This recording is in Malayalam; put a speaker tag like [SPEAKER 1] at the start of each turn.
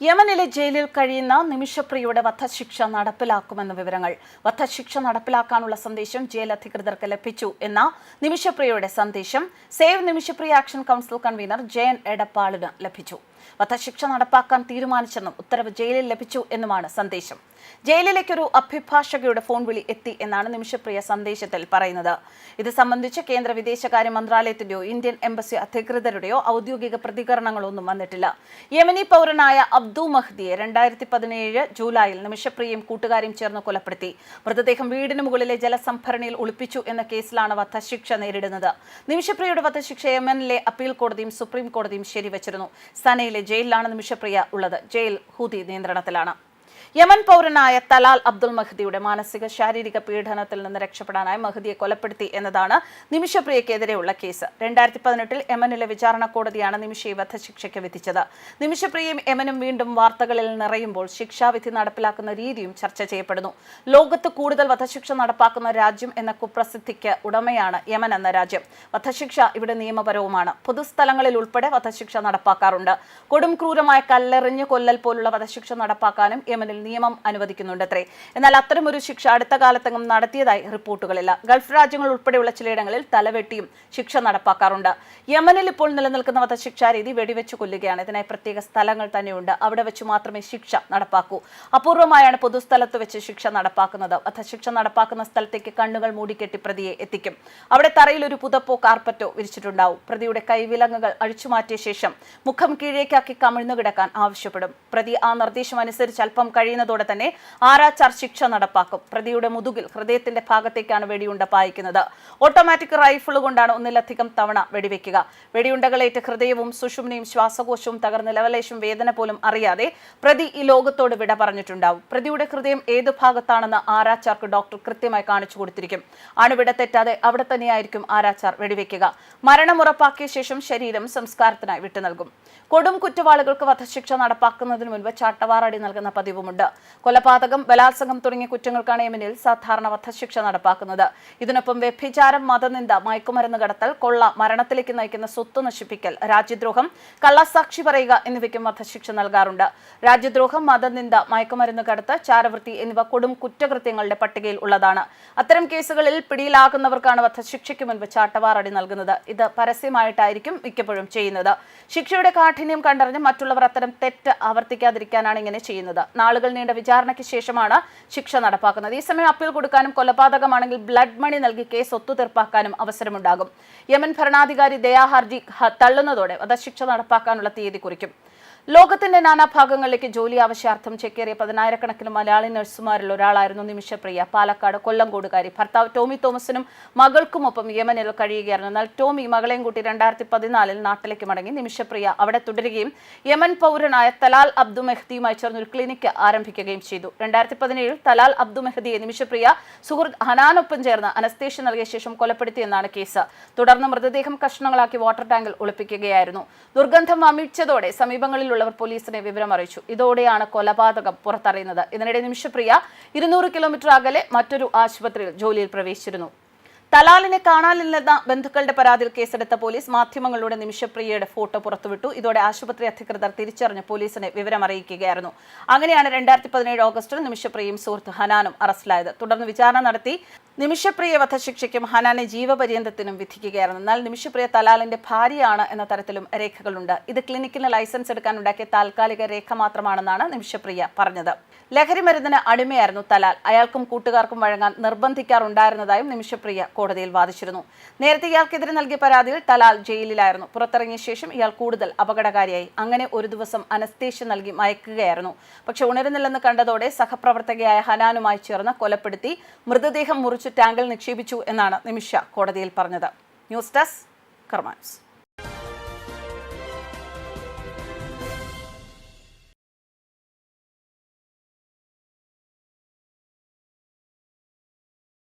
[SPEAKER 1] യമനിലെ ജയിലിൽ കഴിയുന്ന നിമിഷപ്രിയയുടെ വധശിക്ഷ നടപ്പിലാക്കുമെന്ന വിവരങ്ങൾ. വധശിക്ഷ നടപ്പിലാക്കാനുള്ള സന്ദേശം ജയിൽ അധികൃതർക്ക് ലഭിച്ചു എന്ന നിമിഷപ്രിയയുടെ സന്ദേശം save Nimishapriya action council convener Jayan എടപ്പാളിന് ലഭിച്ചു. വധശിക്ഷ നടപ്പാക്കാൻ തീരുമാനിച്ചെന്നും ഉത്തരവ് ജയിലിൽ ലഭിച്ചു എന്നുമാണ് സന്ദേശം. ജയിലിലേക്കൊരു അഭിഭാഷകയുടെ ഫോൺ വിളി എത്തി എന്നാണ് നിമിഷപ്രിയ സന്ദേശത്തിൽ പറയുന്നത്. ഇത് സംബന്ധിച്ച് കേന്ദ്ര വിദേശകാര്യ മന്ത്രാലയത്തിന്റെയോ ഇന്ത്യൻ എംബസി അധികൃതരുടെയോ ഔദ്യോഗിക പ്രതികരണങ്ങളൊന്നും വന്നിട്ടില്ല. യമനി പൗരനായ അബ്ദു മഹ്ദിയെ 2017 ജൂലൈയിൽ നിമിഷപ്രിയയും കൂട്ടുകാരും ചേർന്ന് കൊലപ്പെടുത്തി. മൃതദേഹം വീടിന് മുകളിലെ ജലസംഭരണിയിൽ ഒളിപ്പിച്ചു എന്ന കേസിലാണ് വധശിക്ഷ നേരിടുന്നത്. നിമിഷപ്രിയയുടെ വധശിക്ഷ യമനിലെ അപ്പീൽ കോടതിയും സുപ്രീം കോടതിയും ശരിവച്ചിരുന്നു. സനയിലെ ജയിലിലാണ് നിമിഷപ്രിയ ഉള്ളത്. ജയിൽ ഹൂതി നിയന്ത്രണത്തിലാണ്. യമൻ പൗരനായ തലാൽ അബ്ദുൽ മഹ്ദിയുടെ മാനസിക ശാരീരിക പീഡനത്തിൽ നിന്ന് രക്ഷപ്പെടാനായി മഹ്ദിയെ കൊലപ്പെടുത്തി എന്നതാണ് നിമിഷപ്രിയക്കെതിരെയുള്ള കേസ്. 2018 യമനിലെ വിചാരണ കോടതിയാണ് നിമിഷയെ വധശിക്ഷയ്ക്ക് വിധിച്ചത്. നിമിഷപ്രിയയും യമനും വീണ്ടും വാർത്തകളിൽ നിറയുമ്പോൾ ശിക്ഷാവിധി നടപ്പിലാക്കുന്ന രീതിയും ചർച്ച ചെയ്യപ്പെടുന്നു. ലോകത്ത് കൂടുതൽ വധശിക്ഷ നടപ്പാക്കുന്ന രാജ്യം എന്ന കുപ്രസിദ്ധിക്ക് ഉടമയാണ് യമൻ എന്ന രാജ്യം. വധശിക്ഷ ഇവിടെ നിയമപരവുമാണ്. പൊതുസ്ഥലങ്ങളിൽ ഉൾപ്പെടെ വധശിക്ഷ നടപ്പാക്കാറുണ്ട്. കൊടും ക്രൂരമായ കല്ലെറിഞ്ഞ് കൊല്ലൽ പോലുള്ള വധശിക്ഷ നടപ്പാക്കാനും യമനിൽ നിയമം അനുവദിക്കുന്നുണ്ടത്രേ. എന്നാൽ അത്തരമൊരു ശിക്ഷ അടുത്ത കാലത്തെങ്ങും നടത്തിയതായി റിപ്പോർട്ടുകളില്ല. ഗൾഫ് രാജ്യങ്ങൾ ഉൾപ്പെടെയുള്ള ചിലയിടങ്ങളിൽ തലവെട്ടിയും ശിക്ഷ നടപ്പാക്കാറുണ്ട്. യമനിൽ ഇപ്പോൾ നിലനിൽക്കുന്ന വധശിക്ഷാ രീതി വെടിവെച്ച് കൊല്ലുകയാണ്. ഇതിനായി പ്രത്യേക സ്ഥലങ്ങൾ തന്നെയുണ്ട്. അവിടെ വെച്ച് മാത്രമേ ശിക്ഷ നടപ്പാക്കൂ. അപൂർവമായാണ് പൊതുസ്ഥലത്ത് വെച്ച് ശിക്ഷ നടപ്പാക്കുന്നത്. വധശിക്ഷ നടപ്പാക്കുന്ന സ്ഥലത്തേക്ക് കണ്ണുകൾ മൂടിക്കെട്ടി പ്രതിയെ എത്തിക്കും. അവിടെ തറയിൽ ഒരു പുതപ്പോ കാർപ്പറ്റോ വിരിച്ചിട്ടുണ്ടാവും. പ്രതിയുടെ കൈവിലങ്ങുകൾ അഴിച്ചുമാറ്റിയ ശേഷം മുഖം കീഴേക്കാക്കി കമിഴ്ന്നു കിടക്കാൻ ആവശ്യപ്പെടും. പ്രതി ആ നിർദ്ദേശം അനുസരിച്ച് അല്പം കഴിയുന്നതോടെ തന്നെ ആരാച്ചാർ ശിക്ഷ നടപ്പാക്കും. പ്രതിയുടെ മുതുകിൽ ഹൃദയത്തിന്റെ ഭാഗത്തേക്കാണ് വെടിയുണ്ട പായിക്കുന്നത്. ഓട്ടോമാറ്റിക് റൈഫിൾ കൊണ്ടാണ് ഒന്നിലധികം തവണ വെടിവെക്കുക. വെടിയുണ്ടകളേറ്റ് ഹൃദയവും സുഷുമ്നയും ശ്വാസകോശവും തകർന്ന് ലവലേശം വേദന പോലും അറിയാതെ പ്രതി ഈ ലോകത്തോട് വിട പറഞ്ഞിട്ടുണ്ടാവും. പ്രതിയുടെ ഹൃദയം ഏതു ഭാഗത്താണെന്ന് ആരാച്ചാർക്ക് ഡോക്ടർ കൃത്യമായി കാണിച്ചു കൊടുത്തിരിക്കും. അണുവിട തെറ്റാതെ അവിടെ തന്നെയായിരിക്കും ആരാച്ചാർ വെടിവെക്കുക. മരണം ഉറപ്പാക്കിയ ശേഷം ശരീരം സംസ്കാരത്തിനായി വിട്ടു നൽകും. കൊടും കുറ്റവാളികൾക്ക് വധശിക്ഷ നടപ്പാക്കുന്നതിന് മുൻപ് ചാട്ടവാറടി നൽകുന്ന പതിവുമുണ്ട്. കൊലപാതകം, ബലാത്സംഗം തുടങ്ങിയ കുറ്റങ്ങൾക്കാണ് യമനിൽ സാധാരണ വധശിക്ഷ നടപ്പാക്കുന്നത്. ഇതിനൊപ്പം വ്യഭിചാരം, മതനിന്ദ, മയക്കുമരുന്ന് കടത്തൽ, കൊള്ള, മരണത്തിലേക്ക് നയിക്കുന്ന സ്വത്ത് നശിപ്പിക്കൽ, രാജ്യദ്രോഹം, കള്ളസാക്ഷി പറയുക എന്നിവയ്ക്കും വധശിക്ഷ നൽകാറുണ്ട്. രാജ്യദ്രോഹം, മതനിന്ദ, മയക്കുമരുന്ന് കടത്ത്, ചാരവൃത്തി എന്നിവ കൊടും കുറ്റകൃത്യങ്ങളുടെ പട്ടികയിൽ ഉള്ളതാണ്. അത്തരം കേസുകളിൽ പിടിയിലാകുന്നവർക്കാണ് വധശിക്ഷയ്ക്ക് മുൻപ് ചാട്ടവാറടി നൽകുന്നത്. ഇത് പരസ്യമായിട്ടായിരിക്കും മിക്കപ്പോഴും ചെയ്യുന്നത്. ശിക്ഷയുടെ കാഠിന്യം കണ്ടറിഞ്ഞ് മറ്റുള്ളവർ അത്തരം തെറ്റ് ആവർത്തിക്കാതിരിക്കാനാണ് ഇങ്ങനെ ചെയ്യുന്നത്. നാളുകൾ നീണ്ട വിചാരണയ്ക്ക് ശേഷമാണ് ശിക്ഷ നടപ്പാക്കുന്നത്. ഈ സമയം അപ്പീൽ കൊടുക്കാനും കൊലപാതകമാണെങ്കിൽ ബ്ലഡ് മണി നൽകി കേസ് ഒത്തുതീർപ്പാക്കാനും അവസരമുണ്ടാകും. യമൻ ഭരണാധികാരി ദയാ ഹർജി തള്ളുന്നതോടെ വധശിക്ഷ നടപ്പാക്കാനുള്ള തീയതി കുറിക്കും. ലോകത്തിന്റെ നാനാഭാഗങ്ങളിലേക്ക് ജോലി ആവശ്യാർത്ഥം ചേക്കേറിയ 10,000-കണക്കിന് മലയാളി നഴ്സുമാരിൽ ഒരാളായിരുന്നു നിമിഷപ്രിയ. പാലക്കാട് കൊല്ലങ്കോടുകാരി. ഭർത്താവ് ടോമി തോമസിനും മകൾക്കുമൊപ്പം യമനിൽ കഴിയുകയായിരുന്നു. എന്നാൽ ടോമി മകളെയും കൂട്ടി 2014 നാട്ടിലേക്ക് മടങ്ങി. നിമിഷപ്രിയ അവിടെ തുടരുകയും യമൻ പൗരനായ തലാൽ അബ്ദു മെഹ്ദിയുമായി ചേർന്ന് ഒരു ക്ലിനിക്ക് ആരംഭിക്കുകയും ചെയ്തു. 2017 തലാൽ അബ്ദു മെഹ്ദിയെ നിമിഷപ്രിയ സുഹൃത്ത് ഹനാനൊപ്പം ചേർന്ന് അനസ്തേഷ്യ നൽകിയ ശേഷം കൊലപ്പെടുത്തിയെന്നാണ് കേസ്. തുടർന്ന് മൃതദേഹം കഷ്ണങ്ങളാക്കി വാട്ടർ ടാങ്കിൽ ഒളിപ്പിക്കുകയായിരുന്നു. ദുർഗന്ധം വമിച്ചതോടെ സമീപങ്ങളിൽ ുള്ളവർ പോലീസിനെ വിവരം അറിയിച്ചു. ഇതോടെയാണ് കൊലപാതകം പുറത്തറിയുന്നത്. ഇതിനിടെ നിമിഷപ്രിയ 200 കിലോമീറ്റർ അകലെ മറ്റൊരു ആശുപത്രിയിൽ ജോലിയിൽ പ്രവേശിച്ചിരുന്നു. തലാലിനെ കാണാനില്ലെന്ന ബന്ധുക്കളുടെ പരാതിയിൽ കേസെടുത്ത പോലീസ് മാധ്യമങ്ങളിലൂടെ നിമിഷപ്രിയയുടെ ഫോട്ടോ പുറത്തുവിട്ടു. ഇതോടെ ആശുപത്രി അധികൃതർ തിരിച്ചറിഞ്ഞ് പോലീസിനെ വിവരം അറിയിക്കുകയായിരുന്നു. അങ്ങനെയാണ് 2017 ഓഗസ്റ്റിൽ നിമിഷപ്രിയയും സുഹൃത്ത് ഹനാനും അറസ്റ്റിലായത്. തുടർന്ന് വിചാരണ നടത്തി നിമിഷപ്രിയ വധശിക്ഷയ്ക്കും ഹനാനെ ജീവപര്യന്തത്തിനും വിധിക്കുകയായിരുന്നു. എന്നാൽ നിമിഷപ്രിയ തലാലിന്റെ ഭാര്യയാണ് എന്ന തരത്തിലും രേഖകളുണ്ട്. ഇത് ക്ലിനിക്കിന് ലൈസൻസ് എടുക്കാൻ ഉണ്ടാക്കിയ താൽക്കാലിക രേഖ മാത്രമാണെന്നാണ് നിമിഷപ്രിയ പറഞ്ഞത്. ലഹരി മരുന്നിന് അടിമയായിരുന്നു തലാൽ. അയാൾക്കും കൂട്ടുകാർക്കും വഴങ്ങാൻ നിർബന്ധിക്കാറുണ്ടായിരുന്നതായും നിമിഷപ്രിയ കോടതിയിൽ വാദിച്ചിരുന്നു. നേരത്തെ ഇയാൾക്കെതിരെ നൽകിയ പരാതിയിൽ തലാൽ ജയിലിലായിരുന്നു. പുറത്തിറങ്ങിയ ശേഷം ഇയാൾ കൂടുതൽ അപകടകാരിയായി. അങ്ങനെ ഒരു ദിവസം അനസ്തേഷ്യ നൽകി മയക്കുകയായിരുന്നു. പക്ഷെ ഉണരുന്നില്ലെന്ന് കണ്ടതോടെ സഹപ്രവർത്തകയായ ഹനാനുമായി ചേർന്ന് കൊലപ്പെടുത്തി മൃതദേഹം മുറിച്ച് ടാങ്കിൽ നിക്ഷേപിച്ചു എന്നാണ് നിമിഷ കോടതിയിൽ പറഞ്ഞത്. News desk Karma news.